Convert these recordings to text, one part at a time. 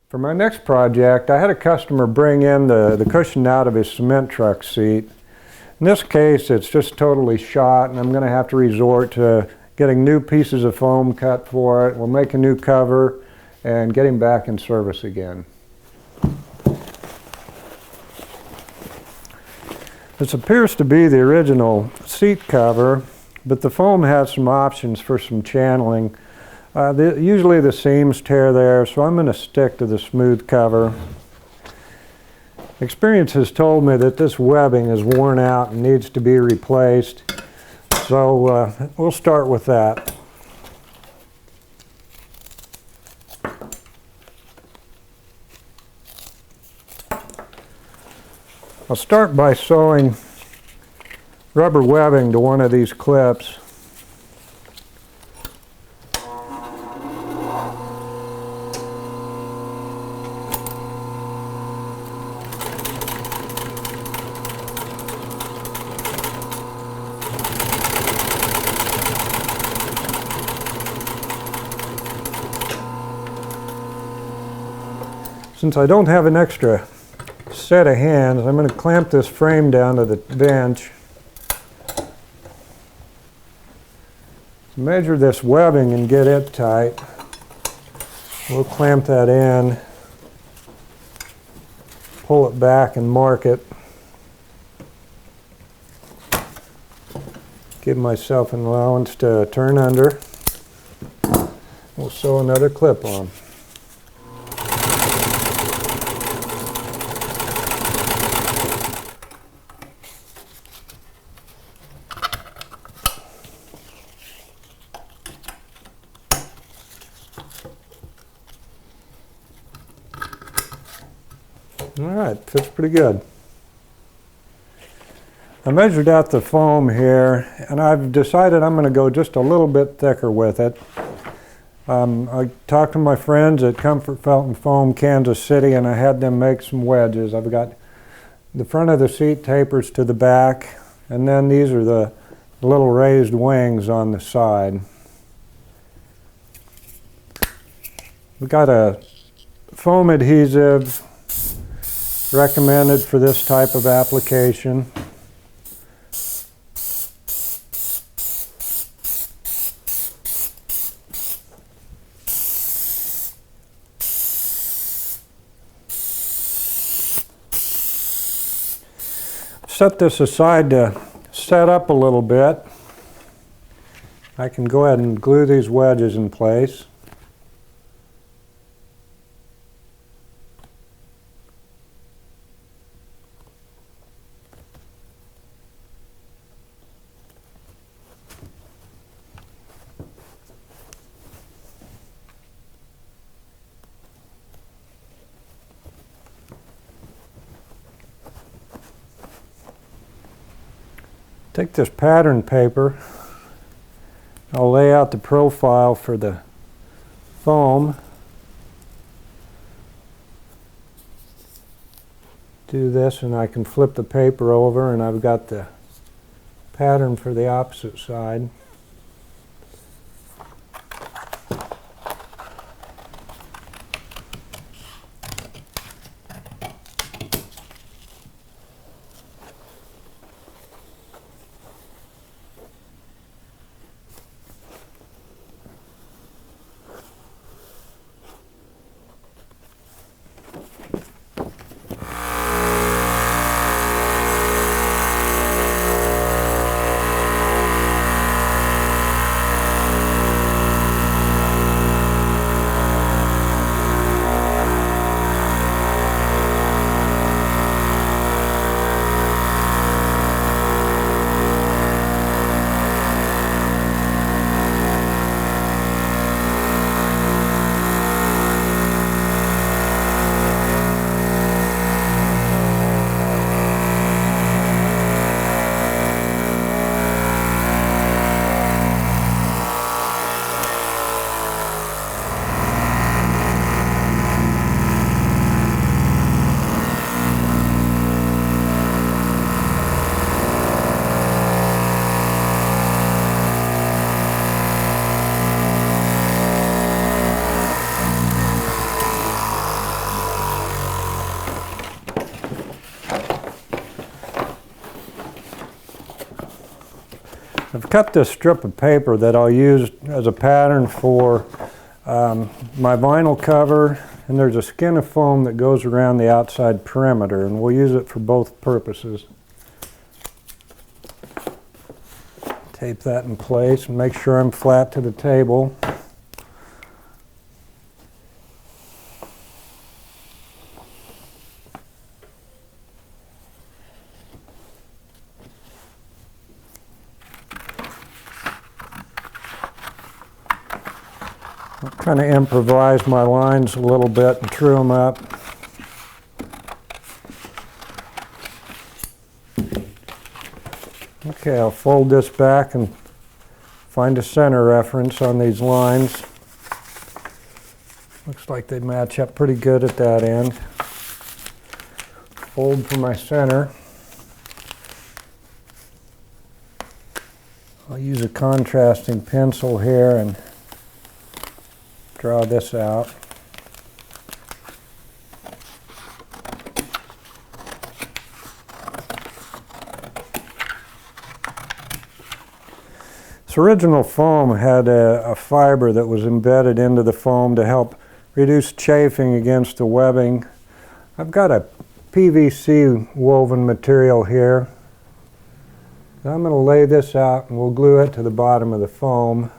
For my next project, I had a customer bring in the cushion out of his cement truck seat. In this case, it's just totally shot, and I'm going to have to resort to getting new pieces of foam cut for it. We'll make a new cover and get him back in service again. This appears to be the original seat cover, but the foam has some options for some channeling. Usually the seams tear there, so I'm going to stick to the smooth cover. Experience has told me that this webbing is worn out and needs to be replaced, so we'll start with that. I'll start by sewing rubber webbing to one of these clips. Since I don't have an extra set of hands, I'm going to clamp this frame down to the bench. Measure this webbing and get it tight. We'll clamp that in, pull it back and mark it. Give myself an allowance to turn under. We'll sew another clip on. All right, fits pretty good. I measured out the foam here, and I've decided I'm going to go just a little bit thicker with it. I talked to my friends at Comfort Felt and Foam, Kansas City, and I had them make some wedges. I've got the front of the seat tapers to the back, and then these are the little raised wings on the side. We've got a foam adhesive recommended for this type of application. Set this aside to set up a little bit. I can go ahead and glue these wedges in place. Take this pattern paper, I'll lay out the profile for the foam. Do this and I can flip the paper over and I've got the pattern for the opposite side. cut this strip of paper that I'll use as a pattern for my vinyl cover, and there's a skin of foam that goes around the outside perimeter, and we'll use it for both purposes. Tape that in place and make sure I'm flat to the table. I'll kind of improvise my lines a little bit and true them up. Okay, I'll fold this back and find a center reference on these lines. Looks like they match up pretty good at that end. Fold for my center. I'll use a contrasting pencil here and draw this out. This original foam had a fiber that was embedded into the foam to help reduce chafing against the webbing. I've got a PVC woven material here. I'm going to lay this out and we'll glue it to the bottom of the foam.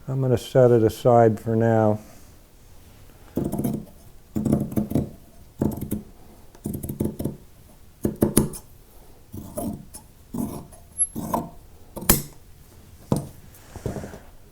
I'm going to set it aside for now.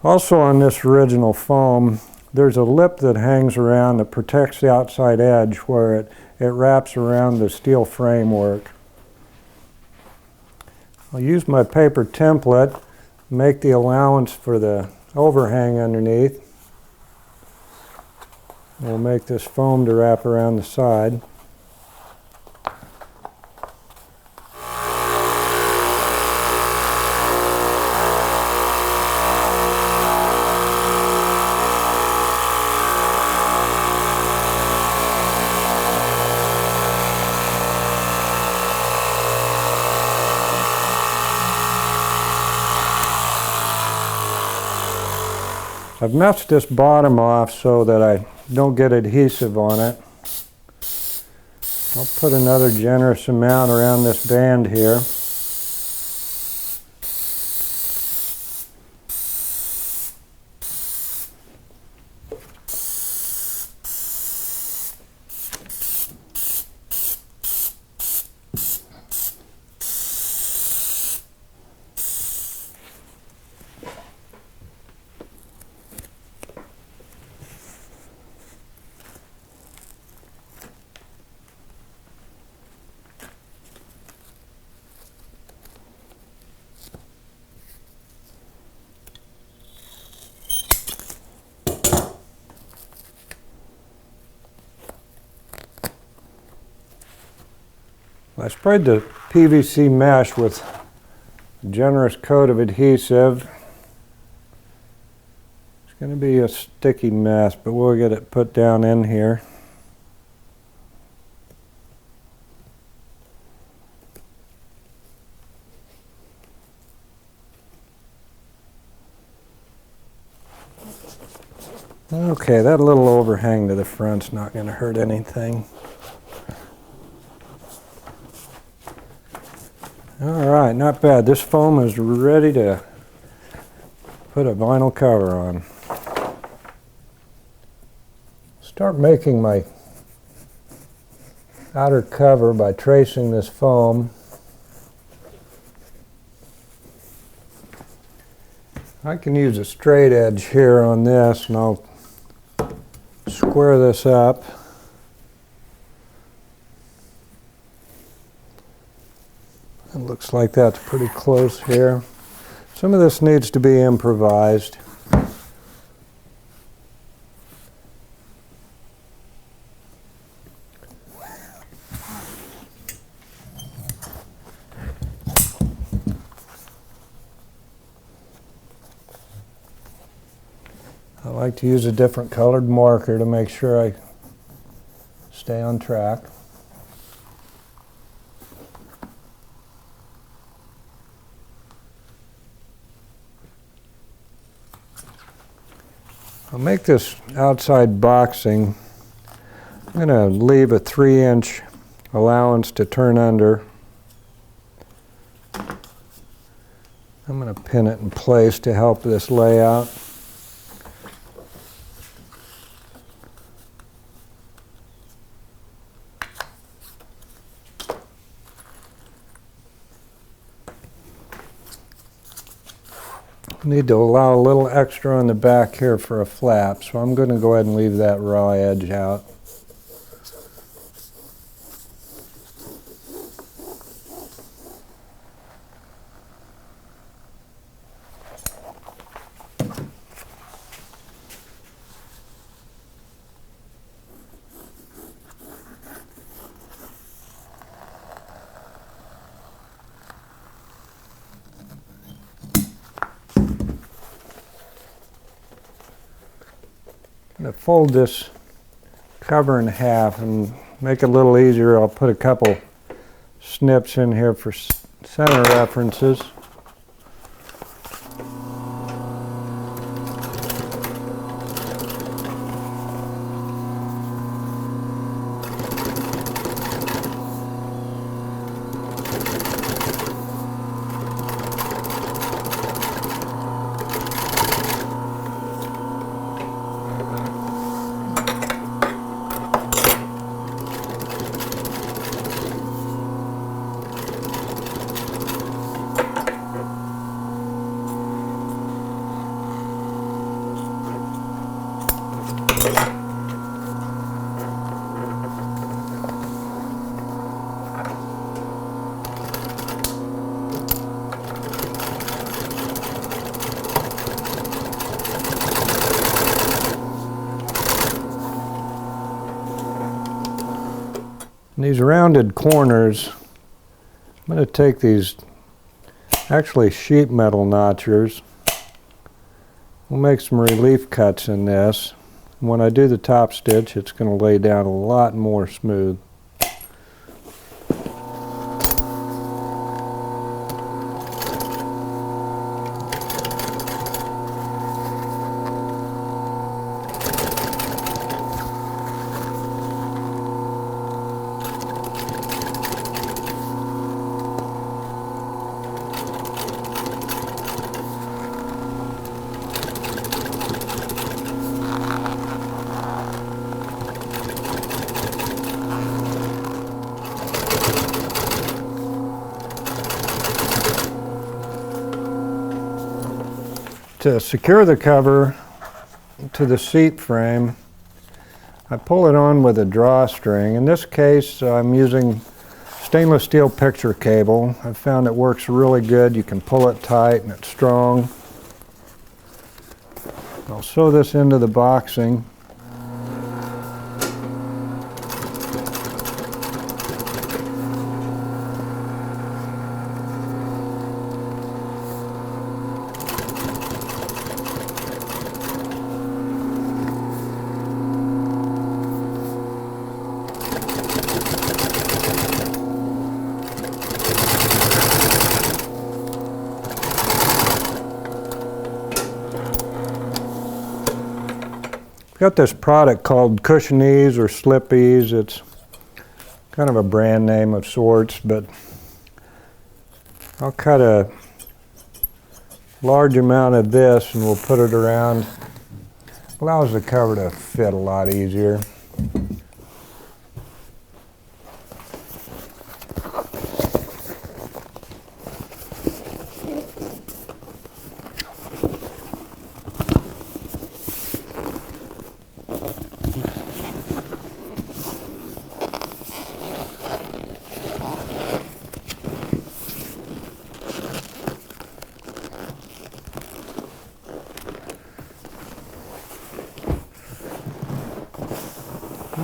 Also on this original foam, there's a lip that hangs around that protects the outside edge where it wraps around the steel framework. I'll use my paper template, make the allowance for the overhang underneath. We'll make this foam to wrap around the side. I've messed this bottom off so that I don't get adhesive on it. I'll put another generous amount around this band here. I sprayed the PVC mesh with a generous coat of adhesive. It's going to be a sticky mess, but we'll get it put down in here. Okay, that little overhang to the front's not going to hurt anything. All right, not bad. This foam is ready to put a vinyl cover on. Start making my outer cover by tracing this foam. I can use a straight edge here on this, and I'll square this up. It looks like that's pretty close here. Some of this needs to be improvised. I like to use a different colored marker to make sure I stay on track. I'll make this outside boxing. I'm going to leave a 3-inch allowance to turn under. I'm going to pin it in place to help this layout. Need to allow a little extra on the back here for a flap, so I'm going to go ahead and leave that raw edge out. I'm going to fold this cover in half and make it a little easier. I'll put a couple snips in here for center references. These rounded corners, I'm going to take these actually sheet metal notchers. We'll make some relief cuts in this. When I do the top stitch, it's going to lay down a lot more smooth. To secure the cover to the seat frame, I pull it on with a drawstring. In this case, I'm using stainless steel picture cable. I've found it works really good. You can pull it tight and it's strong. I'll sew this into the boxing. Got this product called Cushion Ease or Slip Ease. It's kind of a brand name of sorts, but I'll cut a large amount of this and we'll put it around. Allows the cover to fit a lot easier.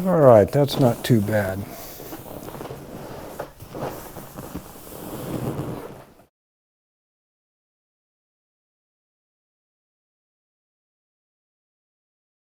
All right, that's not too bad.